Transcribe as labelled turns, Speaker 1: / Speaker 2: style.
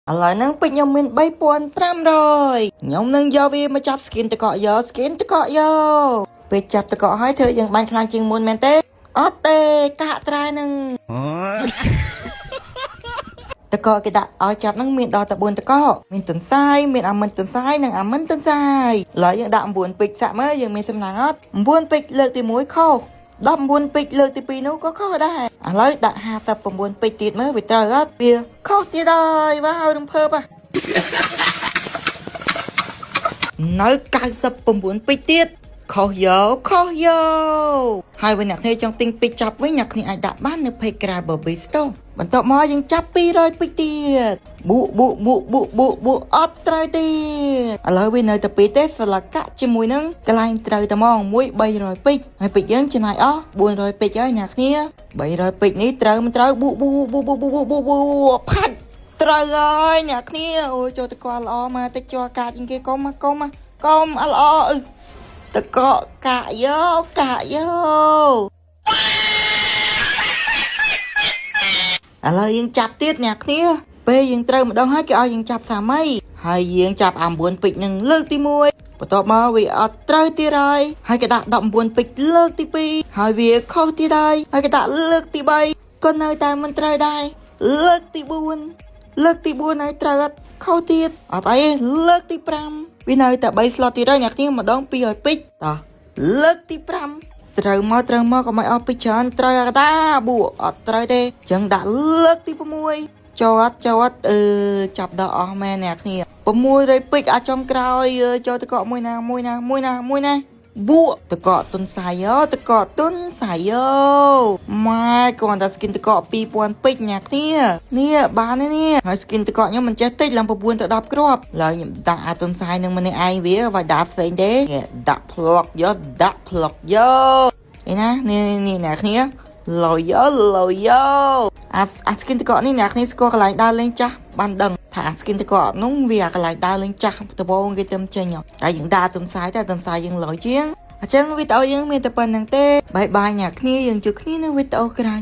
Speaker 1: ឥឡូវហ្នឹងពេជ្រខ្ញុំមាន3500ខ្ញុំនឹងយកវាមកចាប់ skin តកកយក skin តកកយកពេលចាប់តកកហើយធ្វើយើងបានខ្លាំងជាងមុនមែនទេអត់ទេកាក់ត្រែនឹងតកកគេដាក់ឲ្យចាប់ហ្នឹងមានដល់តែ4តកកមានទន្សាយមានអាមិនទន្សាយនិងអាមិនទន្សាយឥឡូវយើងដាក់9ពេជ្រសាក់មើលយើងមានសំណាងអត់9ពេជ្រលើកទី1ខុស19ពេជ្រលើកទី2នោះក៏ខុសដែរឥឡូវដាក់59ពេជ្រទៀតមើលវាត្រូវអត់វាខុសទៀតហើយវ៉ាវរំភើបនៅ99ពេជ្រទៀតខុសយកហើយបើអ្នកគ្នាចង់ទិញពេជ្រចាប់វិញអ្នកគ្នាអាចដាក់បាននៅ page Cry Bobby Store បន្ទាប់មកយើងចាប់200ពេជ្រទៀតបួកអត់ត្រូវទៀតឥឡូវវានៅតែ2ទេស្លាកាក់ជាមួយនឹងកន្លែងត្រូវតែមកមួយ300ពេជ្រហើយពេជ្រយើងចំណាយអស់400ពេជ្រហើយអ្នកគ្នា300ពេជ្រនេះត្រូវមិនត្រូវបួកផាច់ត្រូវហើយអ្នកគ្នាអូយចូលតកល្អមកតិចជាប់កាចជាងគេកុំអត់ល្អតកកាក់យកឥឡូវយើងចាប់ទៀតអ្នកគ្នាពេលយើងត្រូវម្ដងហើយគេឲ្យយើងចាប់សាមីហើយយើងចាប់9ពេជ្រនឹងលើកទី1បន្ទាប់មកវាអត់ត្រូវទៀតហើយគេដាក់19ពេជ្រលើកទី2ហើយវាខុសទៀតហើយគេដាក់លើកទី3ក៏នៅតែមិនត្រូវដែរលើកទី4ហើយត្រូវអត់ខុសទៀតអត់អីលើកទី5វានៅតែ3 slot ទៀតហើយអ្នកគ្នាម្ដង200ពេជ្រតោះលើកទី5ត្រូវមកក៏មិនអស់ពេជ្រច្រើនត្រូវអាកតាបួកអត់ត្រូវទេអញ្ចឹងដាក់លើកទី6ចូលអត់ចាប់ដល់អស់មែនអ្នកគ្នា600ពេជ្រអាចចំក្រោយចូលតកមួយណាបួកតកទុនសាយតកទុនសាយម៉ែគាត់តែ skin តក2000ពេជ្រអ្នកគ្នានេះបាននេះហើយ skin តកខ្ញុំមិនចេះតិចឡើង9ទៅ10គ្រាប់ឡើយខ្ញុំដាក់អាទុនសាយនឹងម្នាក់ឯងវាវាដាក់ផ្សេងទេដាក់ផ្លុកយកឯណានេះអ្នកគ្នាឡូយកអា skin តកនេះអ្នកគ្នាស្គាល់កន្លែងដើរលេងចាស់បានដឹងថា skin តកនោះវាកន្លែងដើរលេងចាស់ដំបូងគេទៅចេញតែយើងដាក់ទុនសាយតែទុនសាយយើងឡូជាងអញ្ចឹងវីដេអូយើងមានតែប៉ុណ្្នឹងទេបាយអ្នកគ្នាយើងជួបគ្នានៅវីដេអូក្រោយ